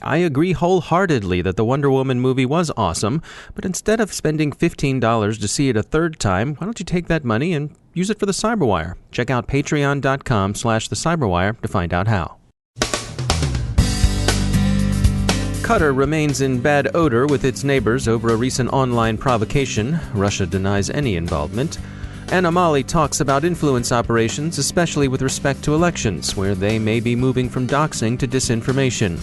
I agree wholeheartedly that the Wonder Woman movie was awesome, but instead of spending $15 to see it a third time, why don't you take that money and use it for the Cyberwire? Check out patreon.com/thecyberwire to find out how. Qatar remains in bad odor with its neighbors over a recent online provocation. Russia denies any involvement. Anomali talks about influence operations, especially with respect to elections, where they may be moving from doxing to disinformation.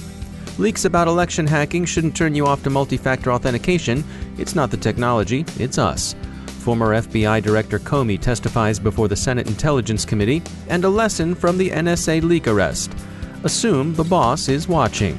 Leaks about election hacking shouldn't turn you off to multifactor authentication. It's not the technology, it's us. Former FBI Director Comey testifies before the Senate Intelligence Committee, and a lesson from the NSA leak arrest. Assume the boss is watching.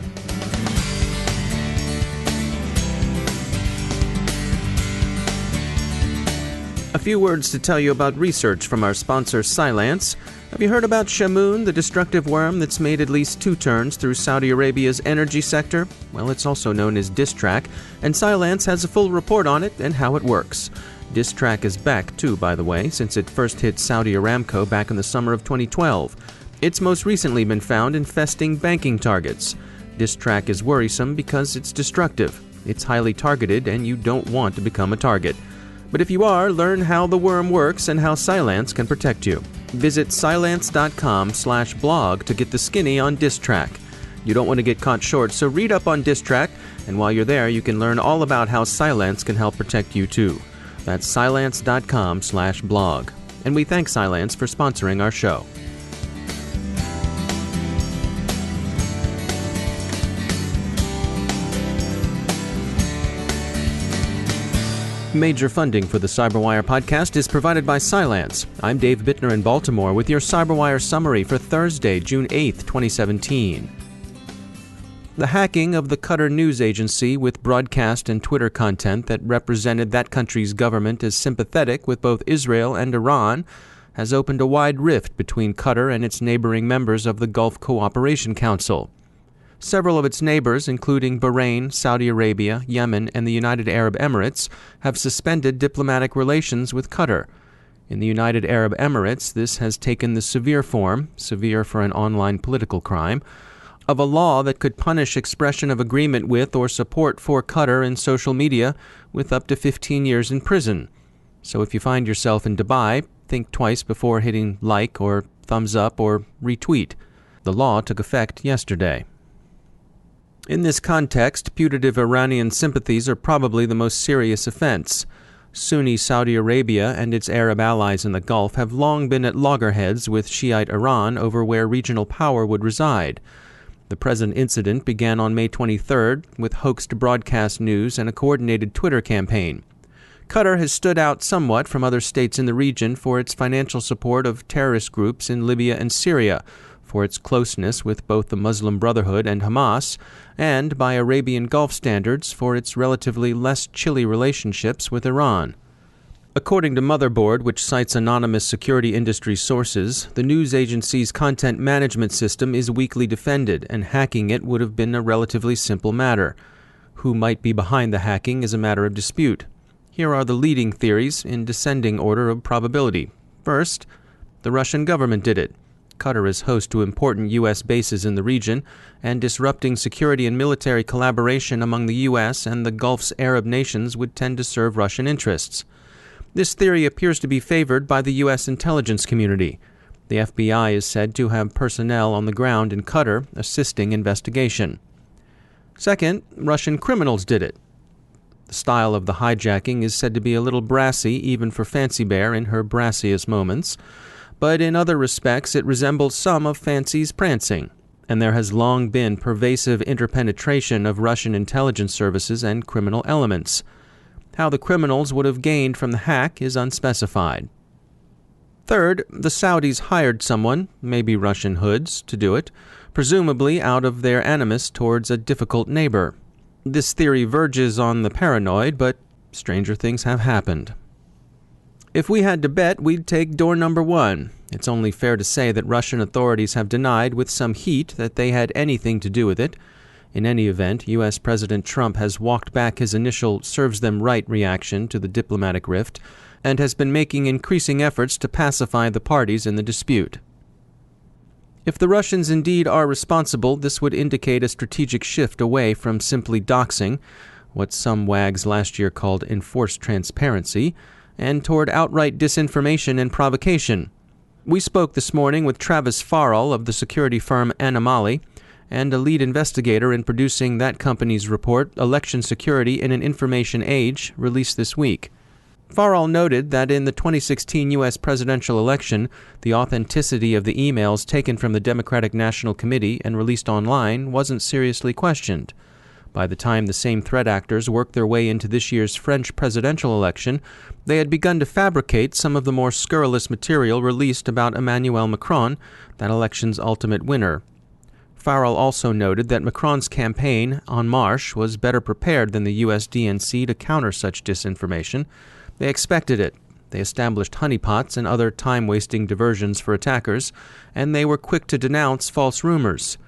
A few words to tell you about research from our sponsor, Cylance. Have you heard about Shamoon, the destructive worm that's made at least 2 turns through Saudi Arabia's energy sector? Well, it's also known as Distrack, and Cylance has a full report on it and how it works. Distrack is back, too, by the way, since it first hit Saudi Aramco back in the summer of 2012. It's most recently been found infesting banking targets. Distrack is worrisome because it's destructive. It's highly targeted, and you don't want to become a target. But if you are, learn how the worm works and how Cylance can protect you. Visit cylance.com/blog to get the skinny on Distrack. You don't want to get caught short, so read up on Distrack, and while you're there, you can learn all about how Cylance can help protect you too. That's cylance.com/blog. And we thank Cylance for sponsoring our show. Major funding for the Cyberwire podcast is provided by Cylance. I'm Dave Bittner in Baltimore with your Cyberwire summary for Thursday, June 8th, 2017. The hacking of the Qatar news agency with broadcast and Twitter content that represented that country's government as sympathetic with both Israel and Iran has opened a wide rift between Qatar and its neighboring members of the Gulf Cooperation Council. Several of its neighbors, including Bahrain, Saudi Arabia, Yemen, and the United Arab Emirates, have suspended diplomatic relations with Qatar. In the United Arab Emirates, this has taken the severe form, severe for an online political crime, of a law that could punish expression of agreement with or support for Qatar in social media with up to 15 years in prison. So if you find yourself in Dubai, think twice before hitting like or thumbs up or retweet. The law took effect yesterday. In this context, putative Iranian sympathies are probably the most serious offense. Sunni Saudi Arabia and its Arab allies in the Gulf have long been at loggerheads with Shiite Iran over where regional power would reside. The present incident began on May 23rd with hoaxed broadcast news and a coordinated Twitter campaign. Qatar has stood out somewhat from other states in the region for its financial support of terrorist groups in Libya and Syria, for its closeness with both the Muslim Brotherhood and Hamas, and, by Arabian Gulf standards, for its relatively less chilly relationships with Iran. According to Motherboard, which cites anonymous security industry sources, the news agency's content management system is weakly defended, and hacking it would have been a relatively simple matter. Who might be behind the hacking is a matter of dispute. Here are the leading theories in descending order of probability. First, the Russian government did it. Qatar is host to important U.S. bases in the region, and disrupting security and military collaboration among the U.S. and the Gulf's Arab nations would tend to serve Russian interests. This theory appears to be favored by the U.S. intelligence community. The FBI is said to have personnel on the ground in Qatar assisting investigation. Second, Russian criminals did it. The style of the hijacking is said to be a little brassy, even for Fancy Bear in her brassiest moments, but in other respects it resembles some of Fancy's prancing, and there has long been pervasive interpenetration of Russian intelligence services and criminal elements. How the criminals would have gained from the hack is unspecified. Third, the Saudis hired someone, maybe Russian hoods, to do it, presumably out of their animus towards a difficult neighbor. This theory verges on the paranoid, but stranger things have happened. If we had to bet, we'd take door number 1. It's only fair to say that Russian authorities have denied with some heat that they had anything to do with it. In any event, U.S. President Trump has walked back his initial serves them right reaction to the diplomatic rift and has been making increasing efforts to pacify the parties in the dispute. If the Russians indeed are responsible, this would indicate a strategic shift away from simply doxing, what some wags last year called enforced transparency, and toward outright disinformation and provocation. We spoke this morning with Travis Farrell of the security firm Anomali, and a lead investigator in producing that company's report, Election Security in an Information Age, released this week. Farrell noted that in the 2016 U.S. presidential election, the authenticity of the emails taken from the Democratic National Committee and released online wasn't seriously questioned. By the time the same threat actors worked their way into this year's French presidential election, they had begun to fabricate some of the more scurrilous material released about Emmanuel Macron, that election's ultimate winner. Farrell also noted that Macron's campaign, En Marche, was better prepared than the U.S. DNC to counter such disinformation. They expected it. They established honeypots and other time-wasting diversions for attackers, and they were quick to denounce false rumors.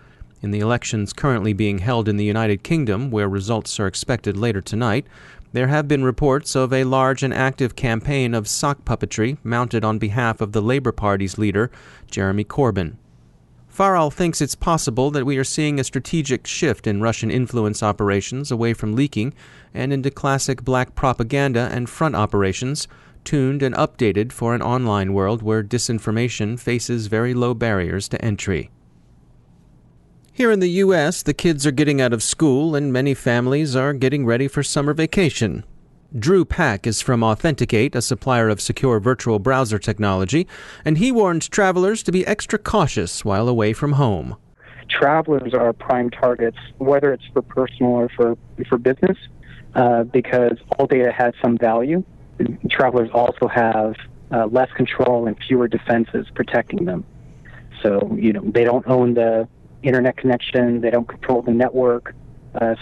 In the elections currently being held in the United Kingdom, where results are expected later tonight, there have been reports of a large and active campaign of sock puppetry mounted on behalf of the Labour Party's leader, Jeremy Corbyn. Farrell thinks it's possible that we are seeing a strategic shift in Russian influence operations away from leaking and into classic black propaganda and front operations, tuned and updated for an online world where disinformation faces very low barriers to entry. Here in the U.S., the kids are getting out of school and many families are getting ready for summer vacation. Drew Paik is from Authenticate, a supplier of secure virtual browser technology, and he warns travelers to be extra cautious while away from home. Travelers are prime targets, whether it's for personal or for business, because all data has some value. Travelers also have less control and fewer defenses protecting them. So, they don't own the internet connection, they don't control the network.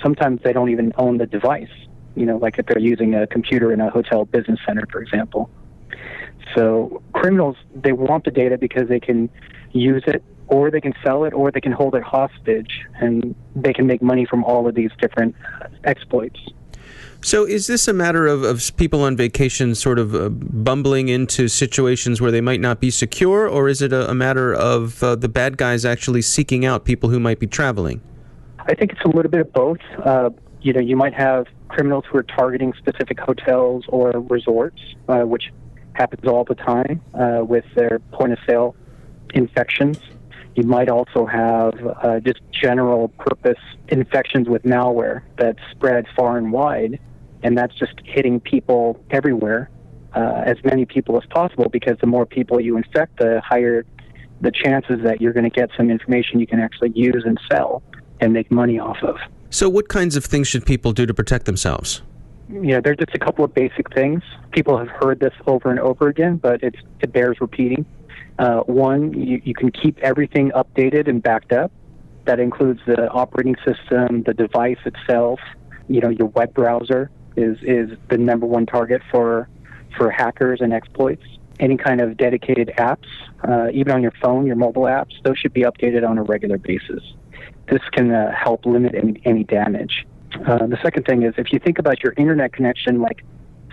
Sometimes they don't even own the device. Like if they're using a computer in a hotel business center, for example. So criminals, they want the data because they can use it, or they can sell it, or they can hold it hostage, and they can make money from all of these different exploits. So is this a matter of people on vacation sort of bumbling into situations where they might not be secure, or is it a matter of the bad guys actually seeking out people who might be traveling? I think it's a little bit of both. You might have criminals who are targeting specific hotels or resorts, which happens all the time with their point-of-sale infections. You might also have just general-purpose infections with malware that spread far and wide, and that's just hitting people everywhere, as many people as possible, because the more people you infect, the higher the chances that you're going to get some information you can actually use and sell and make money off of. So what kinds of things should people do to protect themselves? There's just a couple of basic things. People have heard this over and over again, but it bears repeating. One, you can keep everything updated and backed up. That includes the operating system, the device itself. Your web browser is the number one target for hackers and exploits. Any kind of dedicated apps, even on your phone, your mobile apps, those should be updated on a regular basis. This can help limit any damage. The second thing is, if you think about your internet connection, like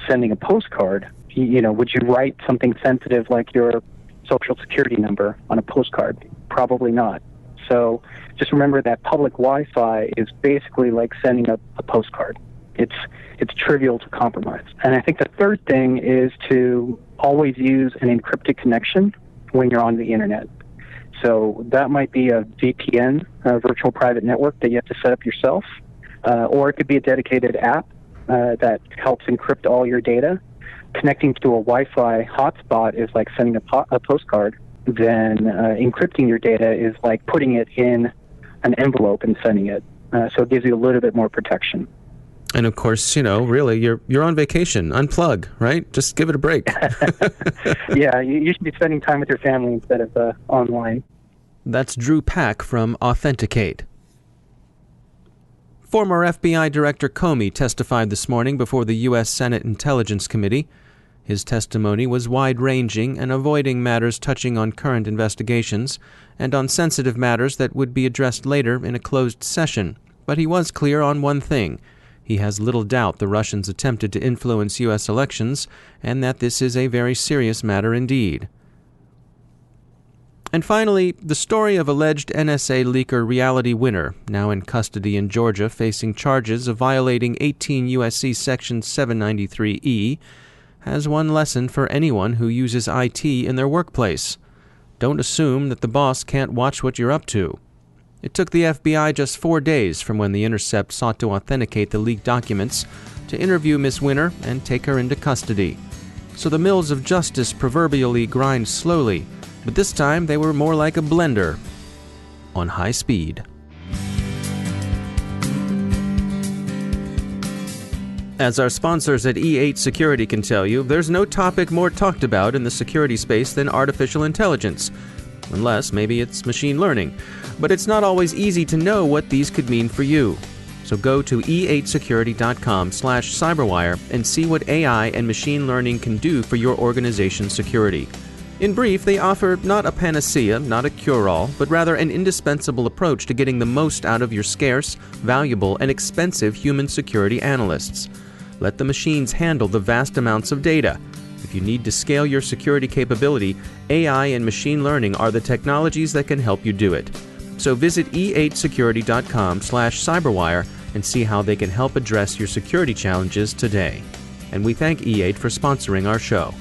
sending a postcard, would you write something sensitive like your social security number on a postcard? Probably not. So just remember that public Wi-Fi is basically like sending a postcard. It's trivial to compromise. And I think the third thing is to always use an encrypted connection when you're on the internet. So that might be a VPN, a virtual private network that you have to set up yourself, or it could be a dedicated app that helps encrypt all your data. Connecting to a Wi-Fi hotspot is like sending a postcard. Then encrypting your data is like putting it in an envelope and sending it. So it gives you a little bit more protection. And of course, really, you're on vacation. Unplug, right? Just give it a break. Yeah, you should be spending time with your family instead of online. That's Drew Paik from Authenticate. Former FBI Director Comey testified this morning before the U.S. Senate Intelligence Committee. His testimony was wide-ranging and avoiding matters touching on current investigations and on sensitive matters that would be addressed later in a closed session. But he was clear on one thing. He has little doubt the Russians attempted to influence U.S. elections and that this is a very serious matter indeed. And finally, the story of alleged NSA leaker Reality Winner, now in custody in Georgia facing charges of violating 18 U.S.C. Section 793E, has one lesson for anyone who uses IT in their workplace. Don't assume that the boss can't watch what you're up to. It took the FBI just 4 days from when The Intercept sought to authenticate the leaked documents to interview Miss Winner and take her into custody. So the mills of justice proverbially grind slowly, but this time they were more like a blender on high speed. As our sponsors at E8 Security can tell you, there's no topic more talked about in the security space than artificial intelligence. Unless maybe it's machine learning. But it's not always easy to know what these could mean for you. So go to e8security.com/cyberwire and see what AI and machine learning can do for your organization's security. In brief, they offer not a panacea, not a cure-all, but rather an indispensable approach to getting the most out of your scarce, valuable, and expensive human security analysts. Let the machines handle the vast amounts of data. If you need to scale your security capability, AI and machine learning are the technologies that can help you do it. So visit e8security.com/cyberwire and see how they can help address your security challenges today. And we thank E8 for sponsoring our show.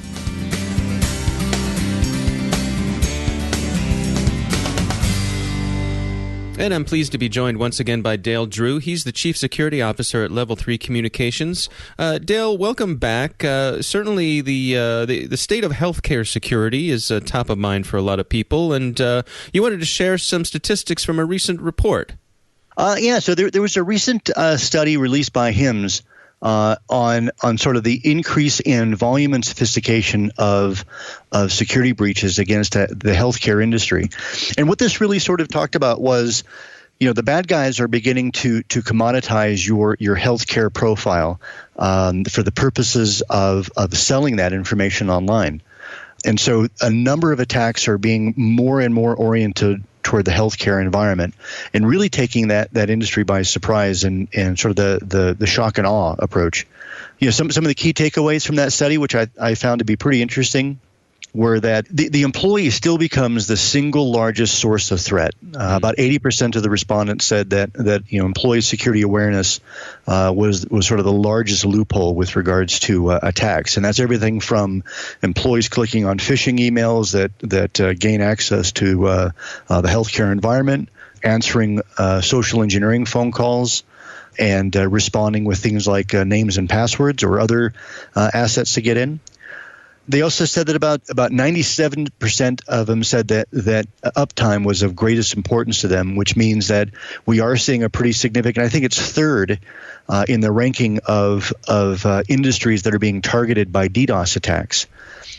And I'm pleased to be joined once again by Dale Drew. He's the Chief Security Officer at Level 3 Communications. Dale, welcome back. Certainly the state of healthcare security is top of mind for a lot of people, and you wanted to share some statistics from a recent report. So there was a recent study released by HIMSS on sort of the increase in volume and sophistication of security breaches against the healthcare industry. And what this really sort of talked about was, the bad guys are beginning to commoditize your healthcare profile for the purposes of selling that information online. And so a number of attacks are being more and more oriented toward the healthcare environment and really taking that industry by surprise and sort of the shock and awe approach. Some of the key takeaways from that study, which I found to be pretty interesting, were that the employee still becomes the single largest source of threat. About 80% of the respondents said that employee security awareness was sort of the largest loophole with regards to attacks, and that's everything from employees clicking on phishing emails that gain access to the healthcare environment, answering social engineering phone calls, and responding with things like names and passwords or other assets to get in. They also said that about 97% of them said that uptime was of greatest importance to them, which means that we are seeing a pretty significant, I think it's third in the ranking of industries that are being targeted by DDoS attacks.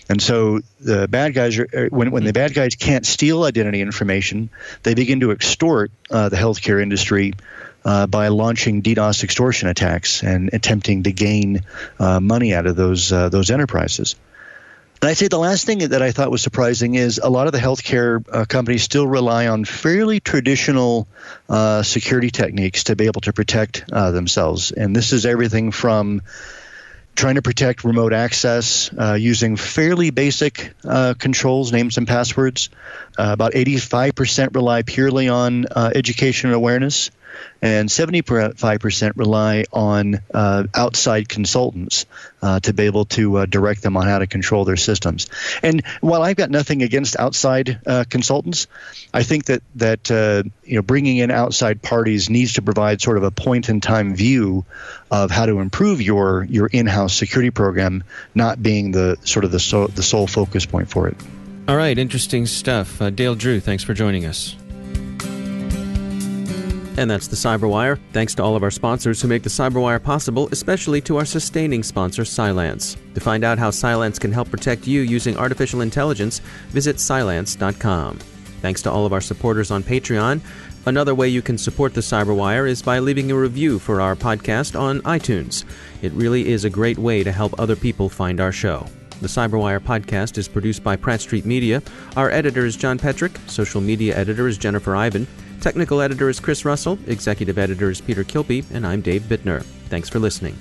And so the bad guys when the bad guys can't steal identity information, they begin to extort the healthcare industry by launching DDoS extortion attacks and attempting to gain money out of those enterprises. And I'd say the last thing that I thought was surprising is a lot of the healthcare companies still rely on fairly traditional security techniques to be able to protect themselves. And this is everything from trying to protect remote access using fairly basic controls, names and passwords. About 85% rely purely on education and awareness, and 75% rely on outside consultants to be able to direct them on how to control their systems. And while I've got nothing against outside consultants, I think that bringing in outside parties needs to provide sort of a point-in-time view of how to improve your in-house security program, not being the sole focus point for it. All right, interesting stuff. Dale Drew, thanks for joining us. And that's the Cyberwire. Thanks to all of our sponsors who make the Cyberwire possible, especially to our sustaining sponsor, Cylance. To find out how Cylance can help protect you using artificial intelligence, visit Cylance.com. Thanks to all of our supporters on Patreon. Another way you can support the Cyberwire is by leaving a review for our podcast on iTunes. It really is a great way to help other people find our show. The Cyberwire podcast is produced by Pratt Street Media. Our editor is John Petrick. Social media editor is Jennifer Ivan. Technical editor is Chris Russell, executive editor is Peter Kilpie, and I'm Dave Bittner. Thanks for listening.